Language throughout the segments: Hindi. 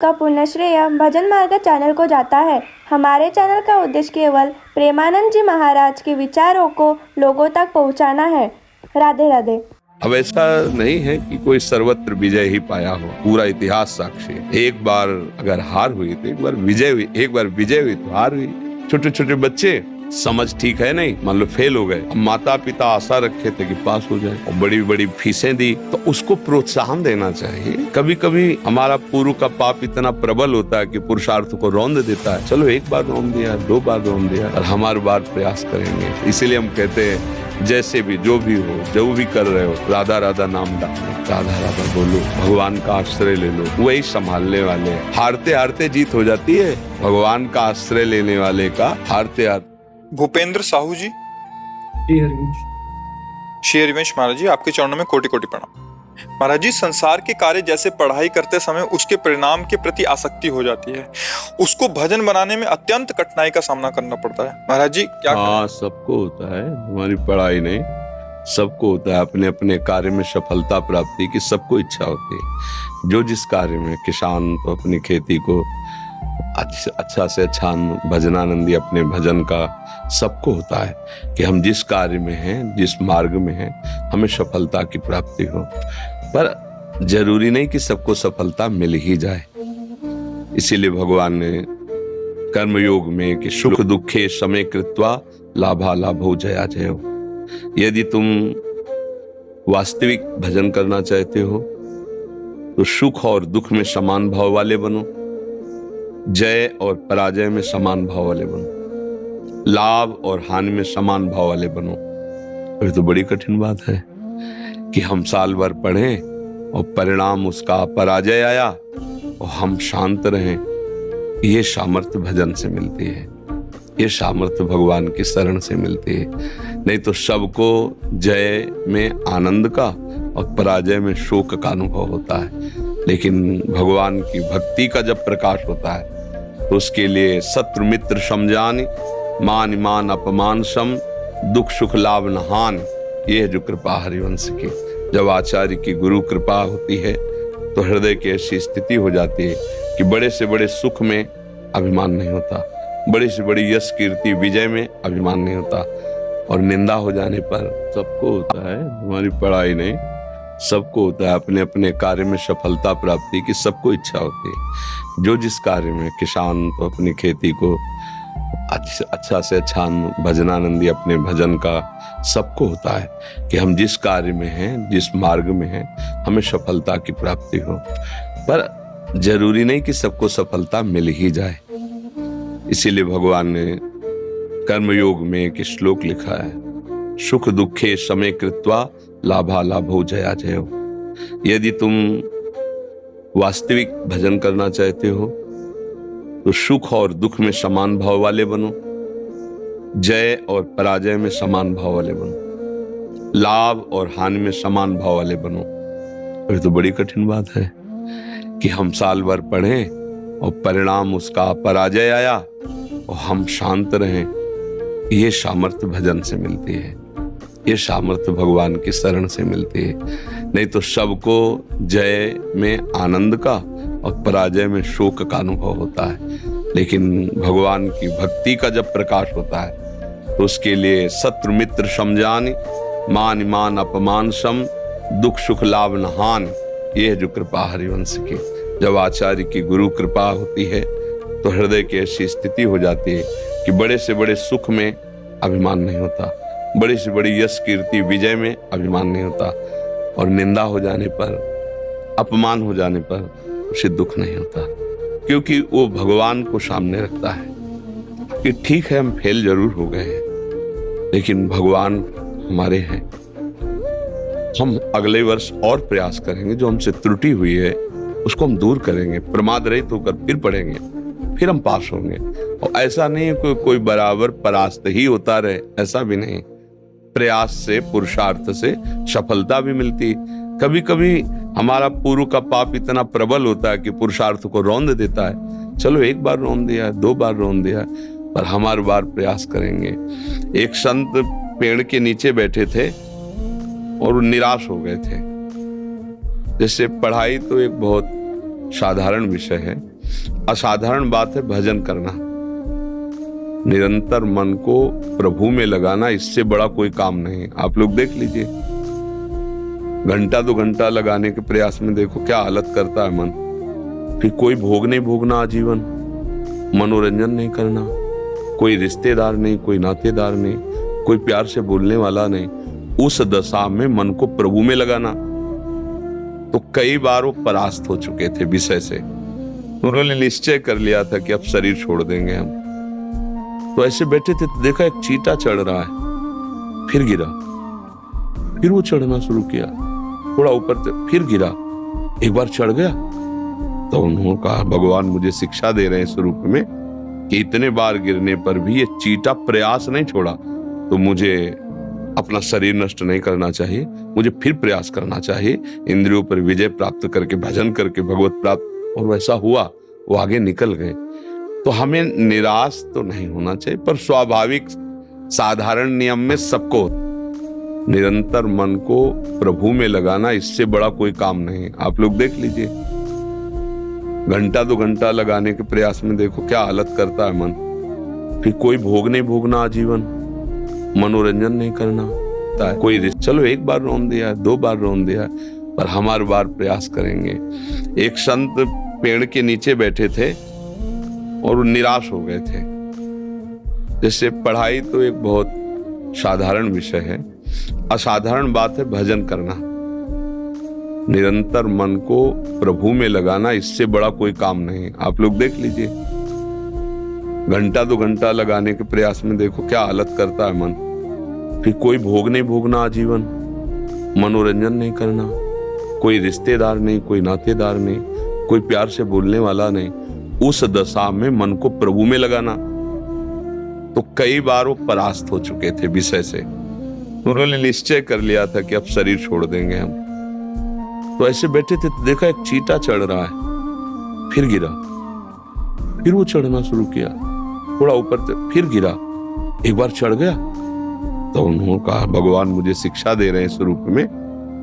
का पुण्य श्रेय भजन मार्ग चैनल को जाता है। हमारे चैनल का उद्देश्य केवल प्रेमानंद जी महाराज के विचारों को लोगों तक पहुंचाना है। राधे राधे। अब ऐसा नहीं है कि कोई सर्वत्र विजय ही पाया हो, पूरा इतिहास साक्षी है। एक बार अगर हार हुई तो एक बार विजय हुई, एक बार विजय हुई तो हार हुई। छोटे छोटे बच्चे समझ ठीक है नहीं, मान लो फेल हो गए, माता पिता आशा रखे थे कि पास हो जाए और बड़ी बड़ी फीसें दी, तो उसको प्रोत्साहन देना चाहिए। कभी कभी हमारा पूर्व का पाप इतना प्रबल होता है कि पुरुषार्थ को रौंद देता है। चलो एक बार रौंद दिया, दो बार रौंद दिया, और हर बार प्रयास करेंगे। इसीलिए हम कहते हैं जैसे भी जो भी हो, जो भी कर रहे हो, राधा राधा नाम डालो, राधा राधा बोलो, भगवान का आश्रय ले लो, वही संभालने वाले। हारते हारते जीत हो जाती है, भगवान का आश्रय लेने वाले का हारते हारते। भूपेंद्र साहू जी, श्री हरिवंश महाराज जी, आपके चरणों में कोटि कोटि प्रणाम। महाराज जी, संसार के कार्य जैसे पढ़ाई करते समय उसके परिणाम के प्रति आसक्ति हो जाती है, उसको भजन बनाने में अत्यंत कठिनाई का सामना करना पड़ता है। महाराज जी क्या हाँ, सबको होता है, हमारी पढ़ाई नहीं, सबको होता है। अपने अपने कार्य में सफलता प्राप्ति की सबको इच्छा होती है। जो जिस कार्य में, किसान तो अपनी खेती को अच्छा से अच्छा भजनानंदी अपने भजन का, सबको होता है कि हम जिस कार्य में हैं, जिस मार्ग में हैं, हमें सफलता की प्राप्ति हो। पर जरूरी नहीं कि सबको सफलता मिल ही जाए। इसीलिए भगवान ने कर्मयोग में कि सुख दुखे समय कृत्वा लाभा लाभो जया जयो। यदि तुम वास्तविक भजन करना चाहते हो तो सुख और दुख में समान भाव वाले बनो, जय और पराजय में समान भाव वाले बनो, लाभ और हानि में समान भाव वाले बनो। ये तो बड़ी कठिन बात है कि हम साल भर पढ़ें और परिणाम उसका पराजय आया और हम शांत रहें। ये सामर्थ्य भजन से मिलती है, ये सामर्थ्य भगवान की शरण से मिलती है। नहीं तो सबको जय में आनंद का और पराजय में शोक का अनुभव होता है। लेकिन भगवान की भक्ति का जब प्रकाश होता है तो उसके लिए शत्रु मित्र समझान, मान मान अपमान सम, दुख सुख लाभ नहान। ये है जो कृपा हरिवंश की। जब आचार्य की गुरु कृपा होती है तो हृदय की ऐसी स्थिति हो जाती है कि बड़े से बड़े सुख में अभिमान नहीं होता, बड़ी से बड़ी यश कीर्ति विजय में अभिमान नहीं होता, और निंदा हो जाने पर सबको होता है, हमारी पढ़ाई नहीं, सबको होता है। अपने अपने कार्य में सफलता प्राप्ति की सबको इच्छा होती है। जो जिस कार्य में, किसान तो अपनी खेती को अच्छा से अच्छा भजनानंदी अपने भजन का, सबको होता है कि हम जिस कार्य में हैं, जिस मार्ग में हैं, हमें सफलता की प्राप्ति हो। पर जरूरी नहीं कि सबको सफलता मिल ही जाए। इसीलिए भगवान ने कर्मयोग में एक श्लोक लिखा है, सुख दुखे समय कृत्वा लाभा लाभो जया जयो। यदि तुम वास्तविक भजन करना चाहते हो तो सुख और दुख में समान भाव वाले बनो, जय और पराजय में समान भाव वाले बनो, लाभ और हानि में समान भाव वाले बनो। ये तो बड़ी कठिन बात है कि हम साल भर पढ़ें और परिणाम उसका पराजय आया और हम शांत रहें। ये सामर्थ्य भजन से मिलती है, ये सामर्थ्य भगवान की शरण से मिलती है। नहीं तो सबको जय में आनंद का और पराजय में शोक का अनुभव होता है। लेकिन भगवान की भक्ति का जब प्रकाश होता है तो उसके लिए शत्रु मित्र समझान, मान मान अपमान सम, दुख सुख लाभ नहान। ये है जो कृपा हरिवंश की। जब आचार्य की गुरु कृपा होती है तो हृदय की ऐसी स्थिति हो जाती है कि बड़े से बड़े सुख में अभिमान नहीं होता, बड़ी से बड़ी यश कीर्ति विजय में अभिमान नहीं होता, और निंदा हो जाने पर, अपमान हो जाने पर उसे दुख नहीं होता, क्योंकि वो भगवान को सामने रखता है कि ठीक है हम फेल जरूर हो गए हैं, लेकिन भगवान हमारे हैं। हम अगले वर्ष और प्रयास करेंगे, जो हमसे त्रुटि हुई है उसको हम दूर करेंगे, प्रमाद रहित होकर फिर पढ़ेंगे, फिर हम पास होंगे। और ऐसा नहीं है कोई बराबर परास्त ही होता रहे, ऐसा भी नहीं। प्रयास से, पुरुषार्थ से सफलता भी मिलती। कभी कभी हमारा पूर्व का पाप इतना प्रबल होता है कि पुरुषार्थ को रौंद देता है। चलो एक बार रौंद दिया, दो बार रौंद दिया, पर हम हर बार प्रयास करेंगे। एक संत पेड़ के नीचे बैठे थे और निराश हो गए थे। जैसे पढ़ाई तो एक बहुत साधारण विषय है, असाधारण बात है भजन करना, निरंतर मन को प्रभु में लगाना, इससे बड़ा कोई काम नहीं। आप लोग देख लीजिए, घंटा 2 घंटा लगाने के प्रयास में देखो क्या हालत करता है मन। फिर कोई भोग नहीं भोगना आजीवन, मनोरंजन नहीं करना, कोई रिश्तेदार नहीं, कोई नातेदार नहीं, कोई प्यार से बोलने वाला नहीं, उस दशा में मन को प्रभु में लगाना। तो कई बार वो परास्त हो चुके थे विषय से, उन्होंने निश्चय कर लिया था कि अब शरीर छोड़ देंगे हम। तो ऐसे बैठे थे तो देखा एक चींटा चढ़ रहा है, फिर गिरा, फिर वो चढ़ना शुरू किया, थोड़ा ऊपर से फिर गिरा, एक बार चढ़ गया। तो उन्होंने कहा भगवान मुझे शिक्षा दे रहे हैं स्वरूप में कि इतने बार गिरने पर भी ये चींटा प्रयास नहीं छोड़ा, तो मुझे अपना शरीर नष्ट नहीं करना चाहिए, मुझे फिर प्रयास करना चाहिए, इंद्रियों पर विजय प्राप्त करके भजन करके भगवत प्राप्त। और वैसा हुआ, वो आगे निकल गए। तो हमें निराश तो नहीं होना चाहिए, पर स्वाभाविक साधारण नियम में सबको निरंतर मन को प्रभु में लगाना, इससे बड़ा कोई काम नहीं। आप लोग देख लीजिए, घंटा 2 घंटा लगाने के प्रयास में देखो क्या हालत करता है मन। फिर कोई भोग नहीं भोगना आजीवन, मनोरंजन नहीं करना, कोई चलो 1 बार रोन दिया, 2 बार रोन दिया, पर हम हर बार प्रयास करेंगे। एक संत पेड़ के नीचे बैठे थे और वो निराश हो गए थे। जैसे पढ़ाई तो एक बहुत साधारण विषय है, असाधारण बात है भजन करना, निरंतर मन को प्रभु में लगाना, इससे बड़ा कोई काम नहीं। आप लोग देख लीजिए, घंटा 2 घंटा लगाने के प्रयास में देखो क्या हालत करता है मन। फिर कोई भोग नहीं भोगना आजीवन, मनोरंजन नहीं करना, कोई रिश्तेदार नहीं, कोई नातेदार नहीं, कोई प्यार से बोलने वाला नहीं, उस दशा में मन को प्रभु में लगाना। तो कई बार वो परास्त हो चुके थे विषय से, उन्होंने निश्चय कर लिया था कि अब शरीर छोड़ देंगे हम। तो ऐसे बैठे थे तो देखा एक चींटा चढ़ रहा है, फिर गिरा, फिर वो चढ़ना शुरू किया, थोड़ा ऊपर से फिर गिरा, एक बार चढ़ गया। तो उन्होंने कहा भगवान मुझे शिक्षा दे रहे हैं स्वरूप में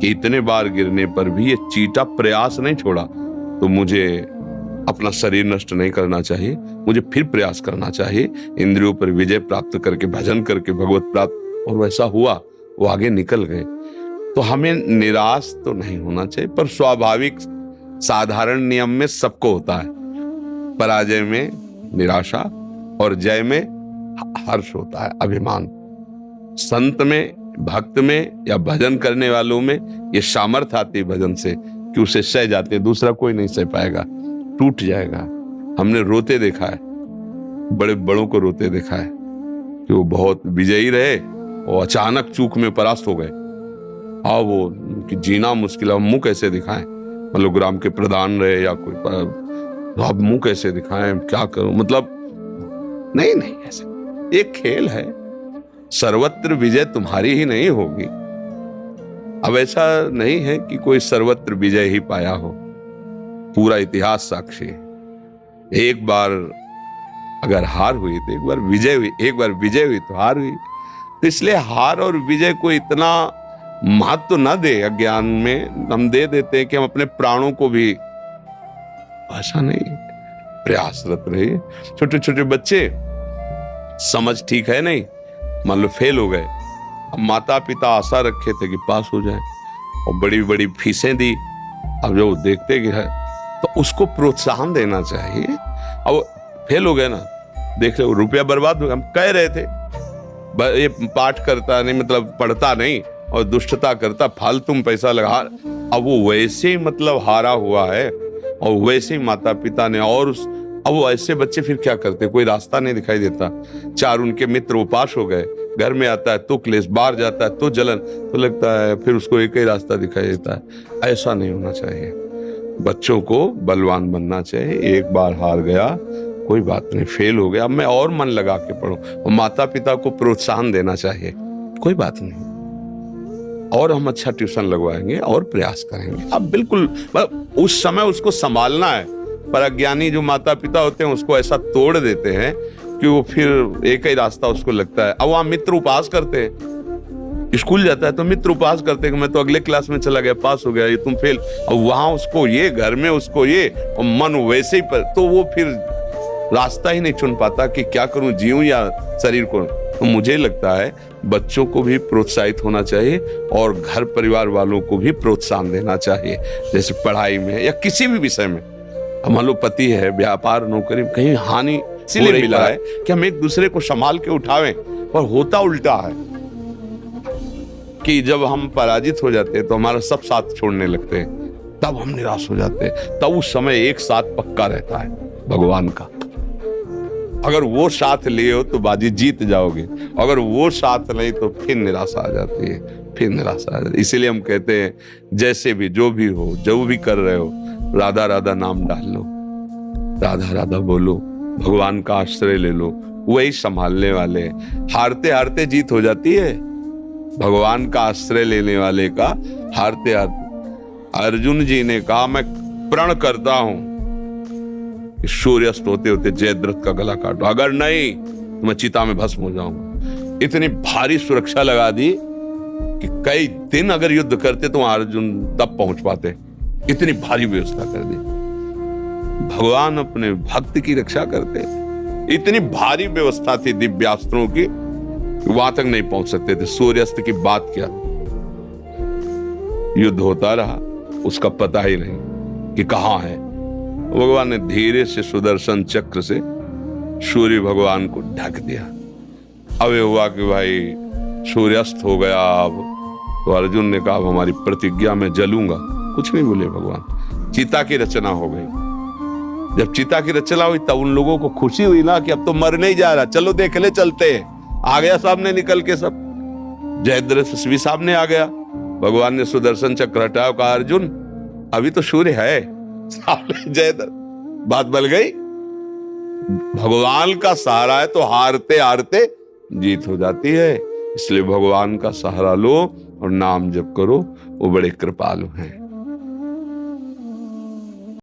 कि इतने बार गिरने पर भी ये चींटा प्रयास नहीं छोड़ा, तो मुझे अपना शरीर नष्ट नहीं करना चाहिए, मुझे फिर प्रयास करना चाहिए, इंद्रियों पर विजय प्राप्त करके भजन करके भगवत प्राप्त। और वैसा हुआ, वो आगे निकल गए। तो हमें निराश तो नहीं होना चाहिए, पर स्वाभाविक साधारण नियम में सबको होता है। पराजय में निराशा और जय में हर्ष होता है, अभिमान। संत में, भक्त में या भजन करने वालों में ये सामर्थ्य आती है भजन से कि उसे सह जाते हैं, दूसरा कोई नहीं सह पाएगा, टूट जाएगा। हमने रोते देखा है, बड़े बड़ों को रोते देखा है कि वो बहुत विजयी रहे और अचानक चूक में परास्त हो गए। हाँ, वो कि जीना मुश्किल है, मुंह कैसे दिखाएं, मतलब ग्राम के प्रधान रहे या कोई, तो अब मुंह कैसे दिखाएं, क्या करूं, मतलब नहीं ऐसे एक खेल है, सर्वत्र विजय तुम्हारी ही नहीं होगी। अब ऐसा नहीं है कि कोई सर्वत्र विजय ही पाया हो, पूरा इतिहास साक्षी है। एक बार अगर हार हुई तो एक बार विजय हुई, एक बार विजय हुई तो हार हुई। तो इसलिए हार और विजय को इतना महत्व न दे, अज्ञान में हम दे देते हैं कि हम अपने प्राणों को भी, ऐसा नहीं, प्रयासरत रहिए। छोटे छोटे बच्चे समझ ठीक है नहीं, मान लो फेल हो गए, अब माता पिता आशा रखे थे कि पास हो जाए और बड़ी बड़ी फीसें दी, अब जो देखते कि है तो उसको प्रोत्साहन देना चाहिए। अब फेल हो गए ना, देख लो रुपया बर्बाद हो गया। हम कह रहे थे ये पाठ करता नहीं, मतलब पढ़ता नहीं और दुष्टता करता, फालतू में पैसा लगा। अब वो वैसे ही मतलब हारा हुआ है और वैसे ही माता पिता ने, और अब वो ऐसे बच्चे फिर क्या करते, कोई रास्ता नहीं दिखाई देता। 4 उनके मित्र वो पास हो गए, घर में आता है तो क्लेश, बाहर जाता है तो जलन, तो लगता है फिर उसको एक ही रास्ता दिखाई देता है। ऐसा नहीं होना चाहिए, बच्चों को बलवान बनना चाहिए। एक बार हार गया कोई बात नहीं, फेल हो गया, अब मैं और मन लगा के पढूं, और माता पिता को प्रोत्साहन देना चाहिए, कोई बात नहीं, और हम अच्छा ट्यूशन लगवाएंगे और प्रयास करेंगे। अब बिल्कुल उस समय उसको संभालना है, पर अज्ञानी जो माता पिता होते हैं उसको ऐसा तोड़ देते हैं कि वो फिर एक ही रास्ता उसको लगता है। अब वहां मित्र उपहास करते हैं, स्कूल जाता है तो मित्र उपहास करते हैं कि मैं तो अगले क्लास में चला गया, पास हो गया, ये तुम फेल। और वहां उसको ये, घर में उसको ये, और मन वैसे ही पर, तो वो फिर रास्ता ही नहीं चुन पाता कि क्या करूं, जीऊं या शरीर को। तो मुझे लगता है बच्चों को भी प्रोत्साहित होना चाहिए और घर परिवार वालों को भी प्रोत्साहन देना चाहिए, जैसे पढ़ाई में या किसी भी विषय में। हम मान लो पति है, व्यापार नौकरी में कहीं हानि इसीलिए मिला है कि हम एक दूसरे को संभाल के उठावें, और होता उल्टा है कि जब हम पराजित हो जाते हैं तो हमारा सब साथ छोड़ने लगते हैं, तब हम निराश हो जाते हैं। तब उस समय एक साथ पक्का रहता है भगवान का। अगर वो साथ लिए हो तो बाजी जीत जाओगे, अगर वो साथ नहीं तो फिर निराशा आ जाती है, फिर निराशा आ जाती है। इसीलिए हम कहते हैं जैसे भी, जो भी हो, जो भी कर रहे हो, राधा राधा नाम डाल लो, राधा राधा बोलो, भगवान का आश्रय ले लो, वही संभालने वाले। हारते हारते जीत हो जाती है, भगवान का आश्रय लेने वाले का हारते हारते। अर्जुन जी ने कहा मैं प्रण करता हूं सूर्यास्त होते होते जयद्रथ का गला काटो, अगर नहीं तो मैं चिता में भस्म हो जाऊंगा। इतनी भारी सुरक्षा लगा दी कि कई दिन अगर युद्ध करते तो अर्जुन तब पहुंच पाते, इतनी भारी व्यवस्था कर दी। भगवान अपने भक्त की रक्षा करते, इतनी भारी व्यवस्था थी दिव्यास्त्रों की, वहां तक नहीं पहुंच सकते थे। सूर्यास्त की बात क्या, युद्ध होता रहा, उसका पता ही नहीं कि कहां है। भगवान ने धीरे से सुदर्शन चक्र से सूर्य भगवान को ढक दिया। अब ये हुआ कि भाई सूर्यास्त हो गया। अब तो अर्जुन ने कहा अब हमारी प्रतिज्ञा में जलूंगा, कुछ नहीं बोले भगवान। चिता की रचना हो गई। जब चिता की रचना हुई तब उन लोगों को खुशी हुई ना कि अब तो मर नहीं जा रहा, चलो देख ले, चलते हैं। आ गया सामने निकल के सब, जयद्रथ भी सामने आ गया। भगवान ने सुदर्शन चक्र हटाया, कहा अर्जुन अभी तो सूर्य है सामने, जयद्रथ बात बल गई। भगवान का सहारा है तो हारते हारते जीत हो जाती है। इसलिए भगवान का सहारा लो और नाम जप करो, वो बड़े कृपालु हैं।